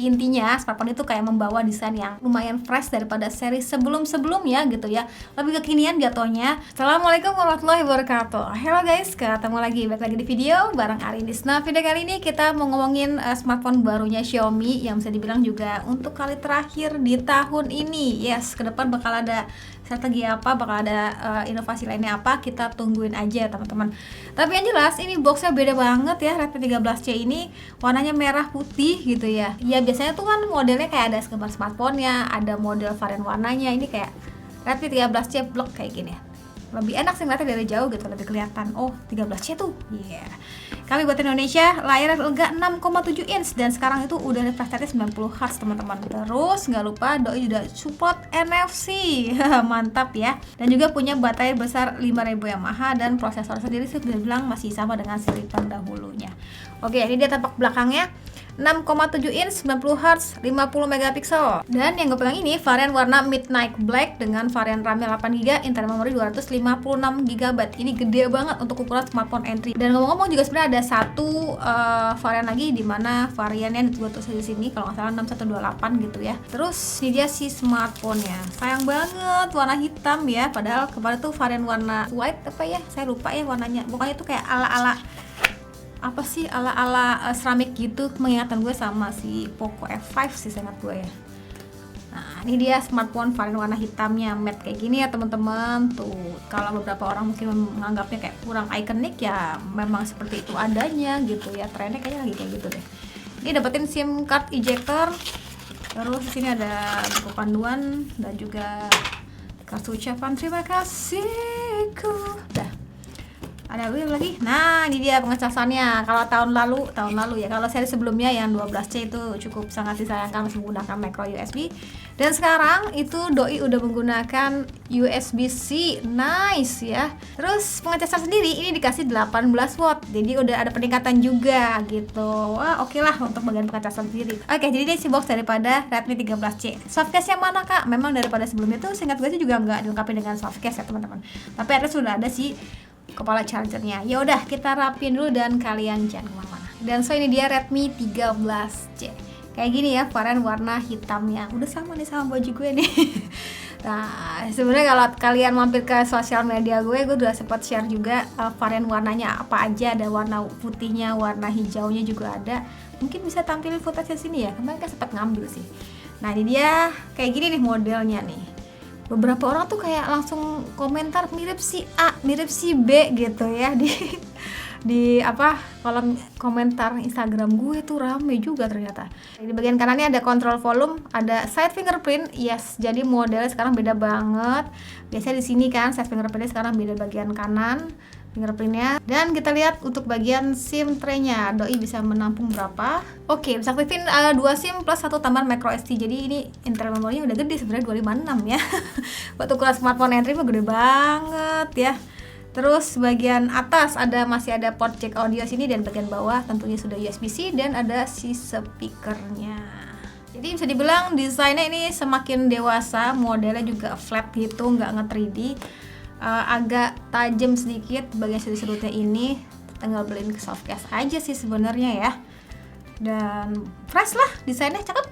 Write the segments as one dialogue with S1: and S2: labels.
S1: Intinya smartphone itu kayak membawa desain yang lumayan fresh daripada seri sebelum-sebelumnya gitu ya, lebih kekinian jatuhnya. Assalamualaikum warahmatullahi wabarakatuh. Hello guys, ketemu lagi, balik lagi di video bareng Arindis. Nah, video kali ini kita mau ngomongin smartphone barunya Xiaomi yang bisa dibilang juga untuk kali terakhir di tahun ini. Yes, ke depan bakal ada strategi apa, bakal ada inovasi lainnya apa, kita tungguin aja teman-teman. Tapi yang jelas ini boxnya beda banget ya. Redmi 13C ini warnanya merah putih gitu ya. Ya biasanya tuh kan modelnya kayak ada gambar smartphone-nya, ada model varian warnanya. Ini kayak Redmi 13C block kayak gini ya. Lebih enak sih ngeliatnya dari jauh gitu, lebih kelihatan. Oh, 13C tuh. Iya. Yeah. Kami buat Indonesia, layar lega 6,7 inch dan sekarang itu udah refresh rate 90 Hz teman-teman. Terus nggak lupa doi juga support NFC. Mantap ya. Dan juga punya baterai besar 5000 mAh dan prosesor sendiri sih udah bilang masih sama dengan seri terdahulunya. Oke, ini dia tampak belakangnya. 6,7 inch, 90 Hz, 50 megapiksel. Dan yang gue pegang ini varian warna Midnight Black dengan varian RAM 8GB, internal memory 256GB. Ini gede banget untuk ukuran smartphone entry. Dan ngomong-ngomong juga sebenarnya ada satu varian lagi di mana variannya gue tulis di sini kalau nggak salah 6128 gitu ya. Terus ini dia si smartphone-nya. Sayang banget warna hitam ya, padahal kemarin tuh varian warna white apa ya? Saya lupa ya warnanya. Pokoknya itu kayak ala-ala apa sih, ala-ala seramik gitu, mengingatkan gue sama si Poco F5 sih sangat gue ya. Nah, ini dia smartphone varian warna hitamnya matte kayak gini ya teman-teman. Tuh, kalau beberapa orang mungkin menganggapnya kayak kurang ikonik ya, memang seperti itu adanya gitu ya. Trennya kayaknya lagi kayak gitu deh. Ini dapetin SIM card ejector. Terus di sini ada buku panduan dan juga kartu ucapan terima kasihku. Dah. Ada lagi. Nah, ini dia pengecasannya. Kalau tahun lalu ya. Kalau seri sebelumnya yang 12C itu cukup sangat disayangkan masih menggunakan micro USB. Dan sekarang itu doi udah menggunakan USB-C. Nice ya. Terus pengecasan sendiri ini dikasih 18 watt. Jadi udah ada peningkatan juga gitu. Wah, oke lah untuk bagian pengecasan sendiri. Oke, jadi ini si box daripada Redmi 13C. Softcase yang mana Kak? Memang daripada sebelumnya tuh seingat gue sih juga nggak dilengkapi dengan softcase ya teman-teman. Tapi ada sudah ada sih kepala chargernya. Ya udah, kita rapiin dulu dan kalian jangan kemana-mana. Dan so ini dia Redmi 13C. Kayak gini ya varian warna hitamnya. Udah sama nih sama baju gue nih. Nah, sebenarnya kalau kalian mampir ke sosial media gue udah sempat share juga varian warnanya apa aja. Ada warna putihnya, warna hijaunya juga ada. Mungkin bisa tampilin footage sini ya. Kemarin kan sempat ngambil sih. Nah, ini dia kayak gini nih modelnya nih. Beberapa orang tuh kayak langsung komentar mirip si A, mirip si B gitu ya di apa kolom komentar Instagram gue tuh rame juga ternyata. Di bagian kanannya ada control volume, ada side fingerprint. Yes, jadi modelnya sekarang beda banget. Biasanya di sini kan side fingerprintnya sekarang beda bagian kanan fingerprintnya. Dan kita lihat untuk bagian SIM tray-nya, doi bisa menampung berapa? Oke, bisa aktifin 2 SIM plus 1 tambahan micro SD. Jadi ini internal memorinya udah gede sebenarnya 256 ya. Buat ukuran smartphone entry mah gede banget ya. Terus bagian atas masih ada port jack audio sini dan bagian bawah tentunya sudah USB-C dan ada si speakernya. Jadi bisa dibilang desainnya ini semakin dewasa, modelnya juga flat gitu, nggak nge-3D. Agak tajam sedikit bagian sudut-sudutnya ini, tinggal beliin ke softcase aja sih sebenarnya ya. Dan fresh lah, desainnya cakep.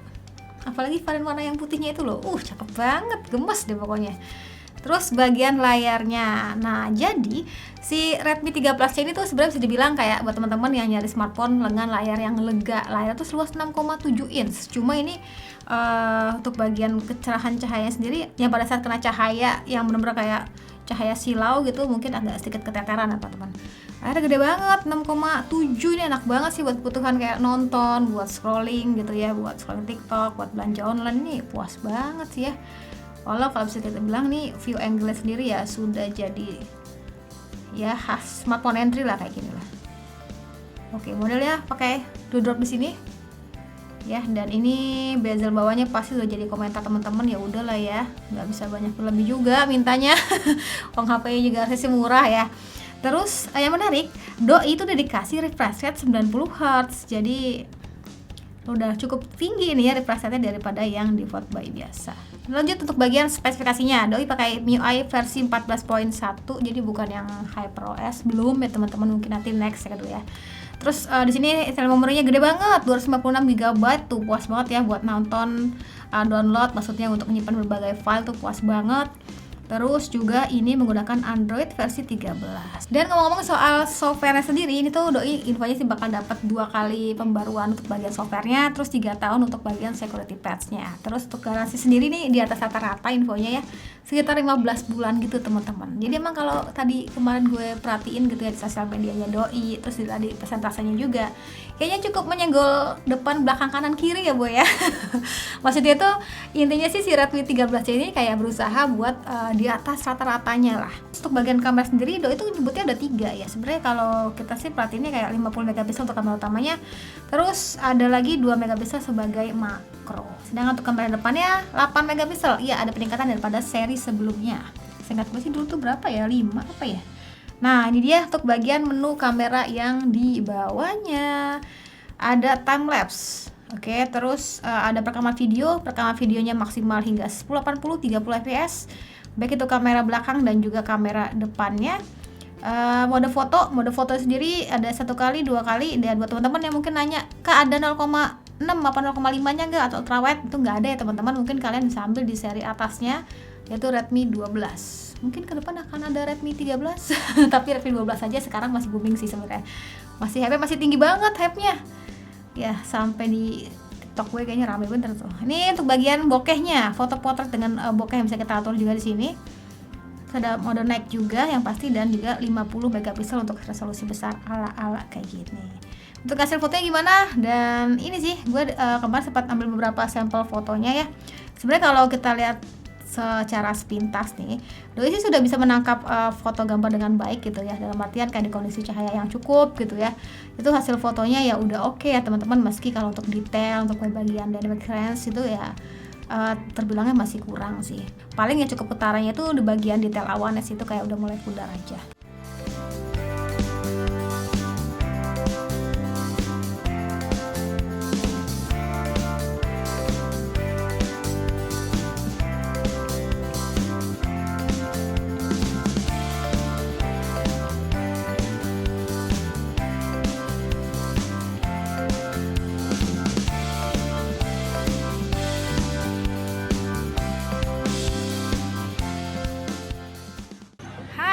S1: Apalagi varian warna yang putihnya itu loh, cakep banget, gemes deh pokoknya. Terus bagian layarnya, nah jadi si Redmi 13C ini tuh sebenarnya bisa dibilang kayak buat teman-teman yang nyari smartphone dengan layar yang lega. Layar tuh seluas 6,7 inch. Cuma ini untuk bagian kecerahan cahaya sendiri, yang pada saat kena cahaya yang benar-benar kayak cahaya silau gitu mungkin agak sedikit keteteran ya teman-teman. Akhirnya gede banget, 6,7 ini enak banget sih buat kebutuhan kayak nonton, buat scrolling gitu ya, buat scrolling TikTok, buat belanja online ini puas banget sih ya. Kalau bisa kita bilang nih view angle sendiri ya sudah jadi ya khas smartphone entry lah kayak gini lah. Oke, modelnya pakai dewdrop di sini. Ya, dan ini bezel bawahnya pasti udah jadi komentar teman-teman, ya udahlah ya, nggak bisa banyak lebih juga mintanya. Uang HP-nya juga harusnya murah ya. Terus yang menarik, doi itu udah dikasih refresh rate 90 Hz. Jadi udah cukup tinggi nih ya refresh rate-nya daripada yang default by biasa. Lanjut untuk bagian spesifikasinya, doi pakai MIUI versi 14.1, jadi bukan yang HyperOS, belum ya teman-teman, mungkin nanti next ya dulu ya. Terus di sini internal memorinya gede banget, 256 GB tuh, puas banget ya buat nonton, download, maksudnya untuk menyimpan berbagai file tuh puas banget. Terus juga ini menggunakan Android versi 13. Dan ngomong-ngomong soal software sendiri, ini tuh doi infonya sih bakal dapat 2 kali pembaruan untuk bagian softwarenya, terus 3 tahun untuk bagian security patch-nya. Terus untuk garansi sendiri nih di atas rata-rata infonya ya, sekitar 15 bulan gitu teman-teman. Jadi emang kalau tadi kemarin gue perhatiin gitu ya di sosial medianya doi, terus di presentasenya juga, kayaknya cukup menyenggol depan, belakang, kanan, kiri ya boy ya. Maksudnya tuh intinya sih si Redmi 13C ini kayak berusaha buat di atas rata-ratanya lah. Untuk bagian kamera sendiri doi itu nyebutnya ada 3 ya. Sebenarnya kalau kita sih perhatiinnya kayak 50 megapiksel untuk kamera utamanya, terus ada lagi 2 megapiksel sebagai makro. Sedangkan untuk kamera depannya 8 megapiksel. Iya, ada peningkatan daripada seri sebelumnya. Seingat gue sih dulu tuh berapa ya? 5 apa ya? Nah, ini dia untuk bagian menu kamera yang di bawahnya. Ada time lapse. Oke, terus ada perekaman videonya maksimal hingga 1080 30 fps. Baik itu kamera belakang dan juga kamera depannya. Mode foto sendiri ada 1 kali, 2 kali. Dan buat teman-teman yang mungkin nanya, Kak ada 0,6 apa 0,5 nya enggak atau ultrawide? Itu enggak ada ya teman-teman. Mungkin kalian bisa ambil di seri atasnya, yaitu Redmi 12. Mungkin ke depan akan ada Redmi 13. Tapi Redmi 12 aja sekarang masih booming sih sebenarnya. Masih hype-nya masih tinggi banget hype-nya. Ya, sampai di TikTok gue kayaknya rame bener tuh. Ini untuk bagian bokehnya, foto potret dengan bokeh yang bisa kita atur juga di sini. Ada mode night juga yang pasti, dan juga 50 megapiksel untuk resolusi besar ala-ala kayak gini. Untuk hasil fotonya gimana? Dan ini sih gue kemarin sempat ambil beberapa sampel fotonya ya. Sebenarnya kalau kita lihat secara sepintas nih, doi sih sudah bisa menangkap foto gambar dengan baik gitu ya, dalam artian kayak di kondisi cahaya yang cukup gitu ya. Itu hasil fotonya ya udah oke ya teman-teman, meski kalau untuk detail, untuk bagian dynamic range itu ya terbilangnya masih kurang sih. Paling ya cukup utaranya itu di bagian detail awannya itu kayak udah mulai pudar aja.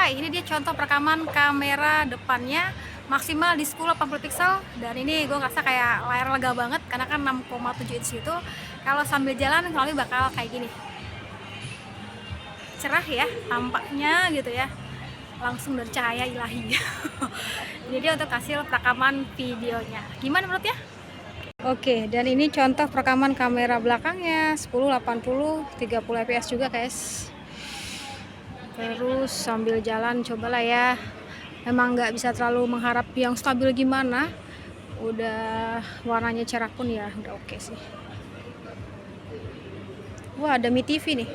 S1: Ini dia contoh perekaman kamera depannya maksimal di 1080 pixel, dan ini gue ngerasa kayak layar lega banget karena kan 6,7 inch itu. Kalau sambil jalan kurang lebih bakal kayak gini, cerah ya tampaknya gitu ya, langsung dari cahaya ilahi. Ini dia untuk hasil perekaman videonya, gimana menurutnya? Oke, dan ini contoh perekaman kamera belakangnya 1080 30 fps juga guys. Terus sambil jalan cobalah ya, memang nggak bisa terlalu mengharap yang stabil gimana, udah warnanya cerah pun ya udah oke sih. Wah, ada Mi TV nih.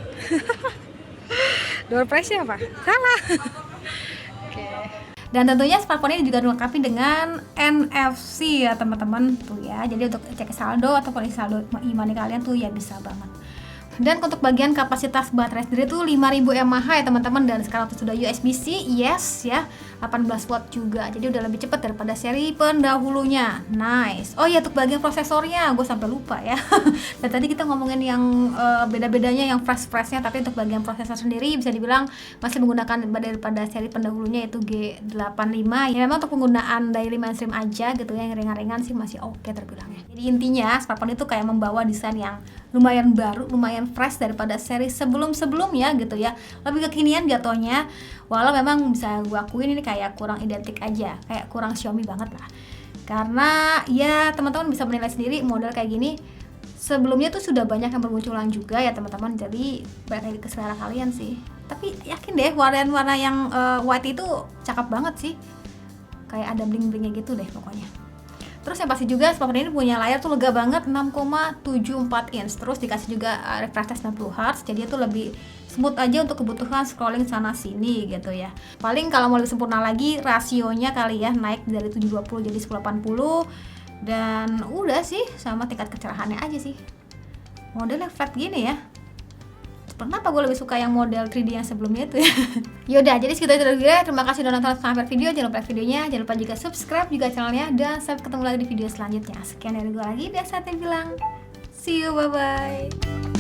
S1: Door prize-nya apa? Salah. Oke. Dan tentunya smartphone ini juga dilengkapi dengan NFC ya teman-teman tuh ya. Jadi untuk cek saldo ataupun saldo e-money kalian tuh ya bisa banget. Dan untuk bagian kapasitas baterai sendiri tuh 5000 mAh ya teman-teman, dan sekarang tuh sudah USB-C, yes ya, 18 watt juga, jadi udah lebih cepat daripada seri pendahulunya. Nice. Oh ya, untuk bagian prosesornya gue sampai lupa ya. Dan tadi kita ngomongin yang beda-bedanya, yang fresh-freshnya, tapi untuk bagian prosesor sendiri bisa dibilang masih menggunakan daripada seri pendahulunya, yaitu G85 ya. Memang untuk penggunaan daily mainstream aja gitu ya, yang ringan-ringan sih masih oke terbilangnya. Jadi intinya smartphone itu kayak membawa desain yang lumayan baru, lumayan fresh daripada seri sebelum-sebelumnya gitu ya, lebih kekinian jatuhnya. Walau memang bisa gue akuin ini kayak kurang identik aja, kayak kurang Xiaomi banget lah. Karena ya teman-teman bisa menilai sendiri, model kayak gini sebelumnya tuh sudah banyak yang bermunculan juga ya teman-teman. Jadi balik ke selera kalian sih. Tapi yakin deh warna-warna yang white itu cakep banget sih, kayak ada bling-blingnya gitu deh pokoknya. Terus yang pasti juga smartphone ini punya layar tuh lega banget, 6,74 inch. Terus dikasih juga refresh rate 90 Hz, jadi itu lebih smooth aja untuk kebutuhan scrolling sana sini gitu ya. Paling kalau mau lebih sempurna lagi, rasionya kali ya naik dari 720 jadi 1080. Dan udah sih, sama tingkat kecerahannya aja sih. Modelnya flat gini ya, Kenapa gue lebih suka yang model 3D yang sebelumnya itu ya. Yaudah, jadi segitu aja dulu ya. Terima kasih udah nonton sampai video. Jangan lupa like videonya, jangan lupa juga subscribe juga channelnya, dan sampai ketemu lagi di video selanjutnya. Sekian dari gue lagi, biasa bilang see you, bye bye.